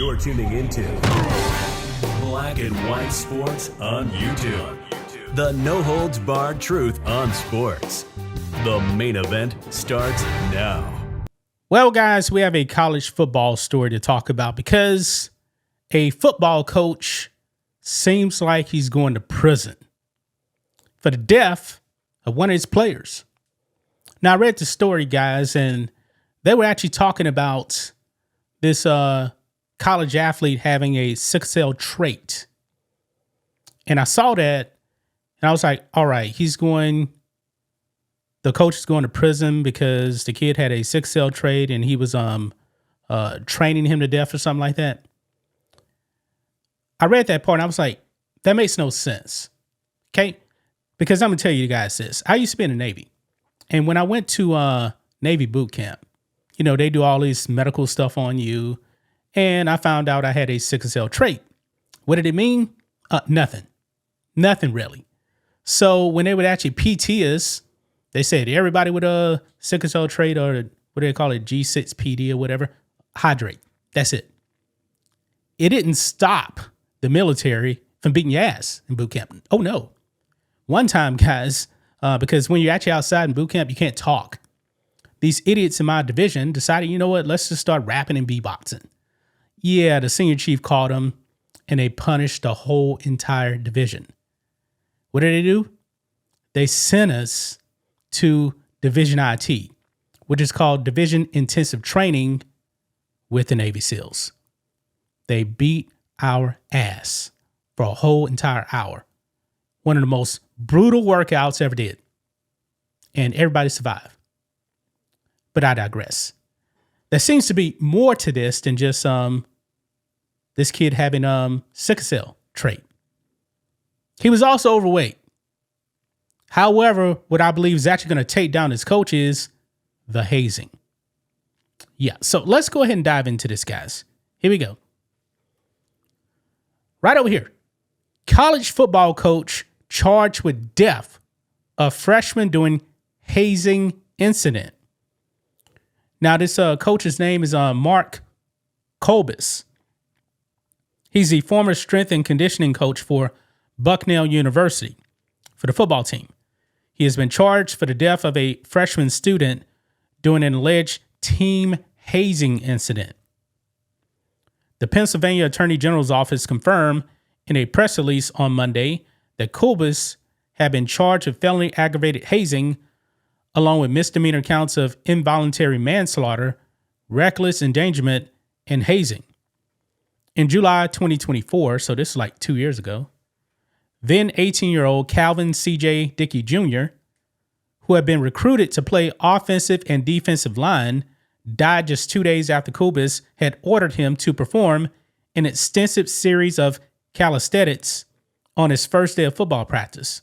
You're tuning into Black and White Sports on YouTube. The no-holds-barred truth on sports. The main event starts now. Well, guys, we have a college football story to talk about because a football coach seems like he's going to prison for the death of one of his players. Now, I read the story, guys, and they were actually talking about this college athlete having a sickle cell trait. And I saw that, and I was like, all right, the coach is going to prison because the kid had a sickle cell trait and he was training him to death or something like that. I read that part and I was like, that makes no sense. Okay? Because I'm going to tell you guys this. I used to be in the Navy. And when I went to Navy boot camp, you know, they do all this medical stuff on you. And I found out I had a sickle cell trait. What did it mean? Nothing. Nothing really. So when they would actually PT us, they said everybody with a sickle cell trait, or what do they call it, G6PD or whatever, hydrate. That's it. It didn't stop the military from beating your ass in boot camp. Oh, no. One time, guys, because when you're actually outside in boot camp, you can't talk. These idiots in my division decided, you know what, let's just start rapping and beatboxing. Yeah, the senior chief called them, and they punished the whole entire division. What did they do? They sent us to Division IT, which is called Division Intensive Training with the Navy SEALs. They beat our ass for a whole entire hour. One of the most brutal workouts ever did. And everybody survived. But I digress. There seems to be more to this than just this kid having sickle cell trait. He was also overweight. However, what I believe is actually going to take down his coach is the hazing. Yeah, so let's go ahead and dive into this, guys. Here we go. Right over here. College football coach charged with death of freshman doing hazing incident. Now, this coach's name is Mark Kolbus. He's the former strength and conditioning coach for Bucknell University for the football team. He has been charged for the death of a freshman student during an alleged team hazing incident. The Pennsylvania Attorney General's office confirmed in a press release on Monday that Kolbus had been charged with felony aggravated hazing along with misdemeanor counts of involuntary manslaughter, reckless endangerment, and hazing. In July 2024, so this is like 2 years ago, then 18-year-old Calvin C.J. Dickey Jr., who had been recruited to play offensive and defensive line, died just 2 days after Kolbus had ordered him to perform an extensive series of calisthenics on his first day of football practice,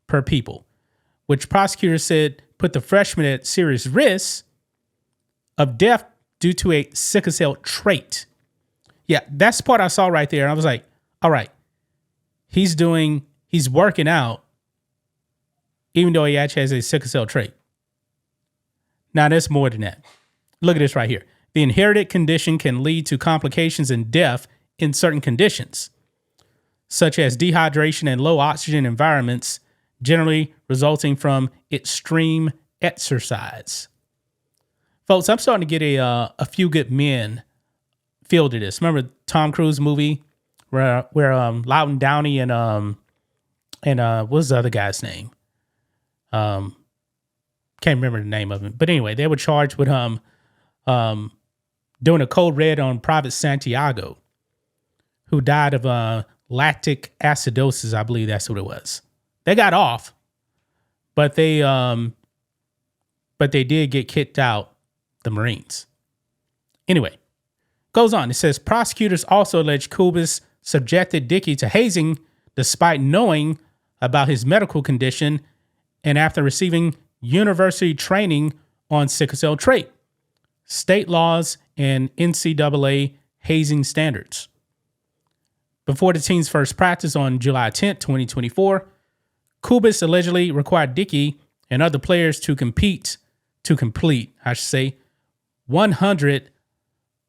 per People, which prosecutors said put the freshman at serious risk of death due to a sickle cell trait. Yeah, that's the part I saw right there. And I was like, all right, he's working out, even though he actually has a sickle cell trait. Now, there's more than that. Look at this right here. The inherited condition can lead to complications and death in certain conditions, such as dehydration and low oxygen environments, generally resulting from extreme exercise. Folks, I'm starting to get a Few Good Men feel to this. Remember Tom Cruise movie where Loudon Downey and what's the other guy's name? Can't remember the name of it. But anyway, they were charged with doing a code red on Private Santiago, who died of lactic acidosis. I believe that's what it was. They got off, but they did get kicked out, the Marines. Anyway, goes on. It says prosecutors also allege Kolbus subjected Dickey to hazing despite knowing about his medical condition and after receiving university training on sickle cell trait, state laws, and NCAA hazing standards. Before the team's first practice on July 10, 2024, Kolbus allegedly required Dickey and other players to complete 100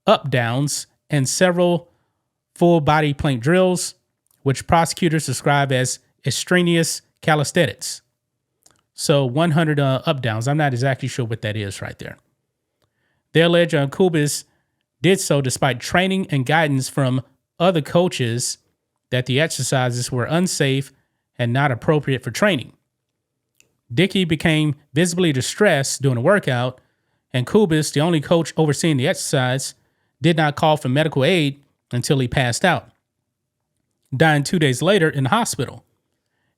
up downs and several full body plank drills, which prosecutors describe as extraneous calisthenics. So 100 up downs. I'm not exactly sure what that is right there. They allege Kubis did so despite training and guidance from other coaches that the exercises were unsafe and not appropriate for training. Dickey became visibly distressed during the workout, and Kubis, the only coach overseeing the exercise, did not call for medical aid until he passed out, dying 2 days later in the hospital.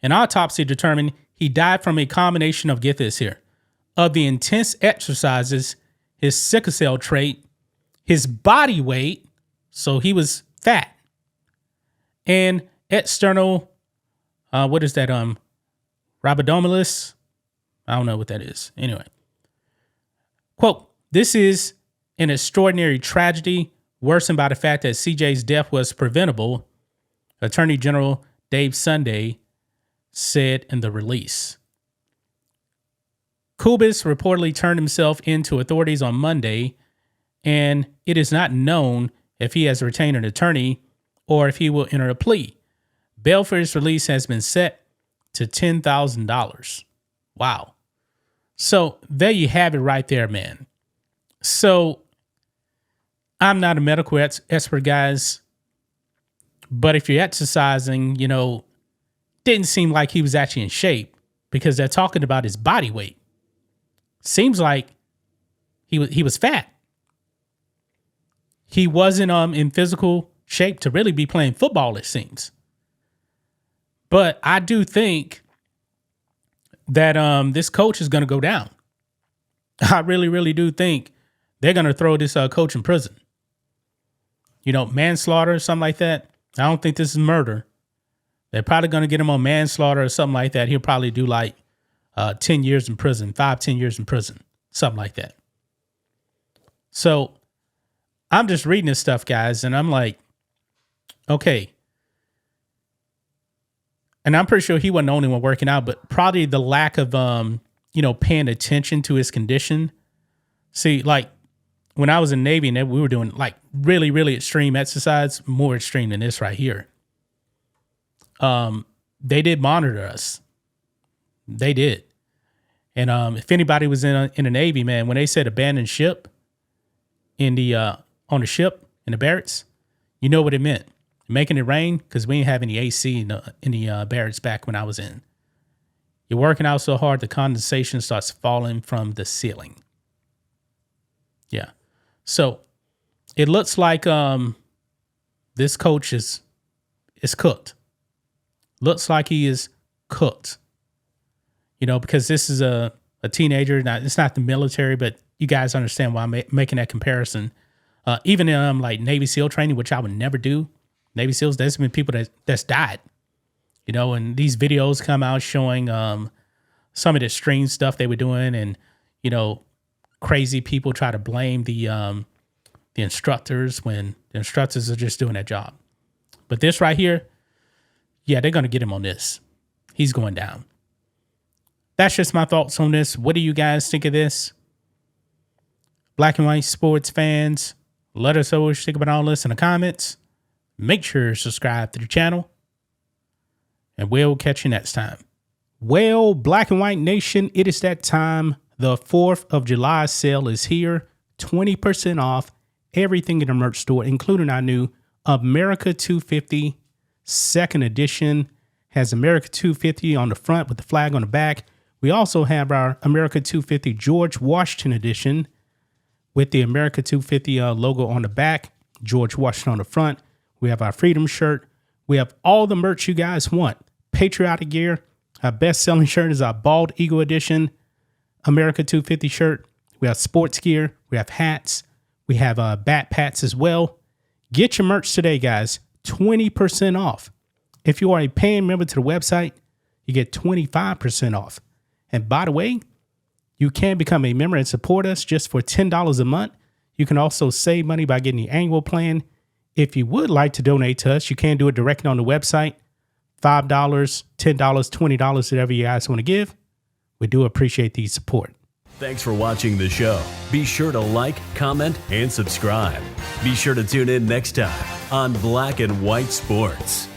An autopsy determined he died from a combination of, get this here, of the intense exercises, his sickle cell trait, his body weight, so he was fat, and external, what is that, rhabdominis? I don't know what that is. Anyway, quote, "This is an extraordinary tragedy worsened by the fact that CJ's death was preventable," Attorney General Dave Sunday said in the release. Kubis reportedly turned himself in to authorities on Monday, and it is not known if he has retained an attorney or if he will enter a plea. Bail for his release has been set to $10,000. Wow. So there you have it right there, man. So I'm not a medical expert, guys, but if you're exercising, didn't seem like he was actually in shape because they're talking about his body weight. Seems like he was fat. He wasn't in physical shape to really be playing football, it seems. But I do think that this coach is going to go down. I really, really do think they're going to throw this coach in prison. Manslaughter, something like that. I don't think this is murder. They're probably going to get him on manslaughter or something like that. He'll probably do 10 years in prison, 10 years in prison, something like that. So I'm just reading this stuff, guys, and I'm like, okay. And I'm pretty sure he wasn't the only one working out, but probably the lack of, paying attention to his condition. See, when I was in Navy and we were doing really, really extreme exercise, more extreme than this right here. They did monitor us. They did. And if anybody was in the Navy, man, when they said abandoned ship on the ship in the barracks, you know what it meant. Making it rain, because we didn't have any AC in the barracks back when I was in. You're working out so hard, the condensation starts falling from the ceiling. Yeah. So it looks like this coach is cooked. Looks like he is cooked. Because this is a teenager. Now, it's not the military, but you guys understand why I'm making that comparison. Even in Navy SEAL training, which I would never do. Navy SEALs, there's been people that's died. And these videos come out showing some of the extreme stuff they were doing, and crazy people try to blame the instructors when the instructors are just doing their job. But this right here, yeah, they're gonna get him on this. He's going down. That's just my thoughts on this. What do you guys think of this? Black and white sports fans, let us know what you think about all this in the comments. Make sure to subscribe to the channel, and we'll catch you next time. Well, Black and White Nation, it is that time. The 4th of July sale is here. 20% off everything in the merch store, including our new America 250 second edition. Has America 250 on the front with the flag on the back. We also have our America 250 George Washington edition with the America 250 logo on the back, George Washington on the front. We have our Freedom shirt. We have all the merch you guys want. Patriotic gear. Our best-selling shirt is our Bald Eagle edition America 250 shirt. We have sports gear. We have hats. We have backpacks as well. Get your merch today, guys. 20% off. If you are a paying member to the website, you get 25% off. And by the way, you can become a member and support us just for $10 a month. You can also save money by getting the annual plan. If you would like to donate to us, you can do it directly on the website. $5, $10, $20, whatever you guys want to give. We do appreciate the support. Thanks for watching the show. Be sure to like, comment, and subscribe. Be sure to tune in next time on Black and White Sports.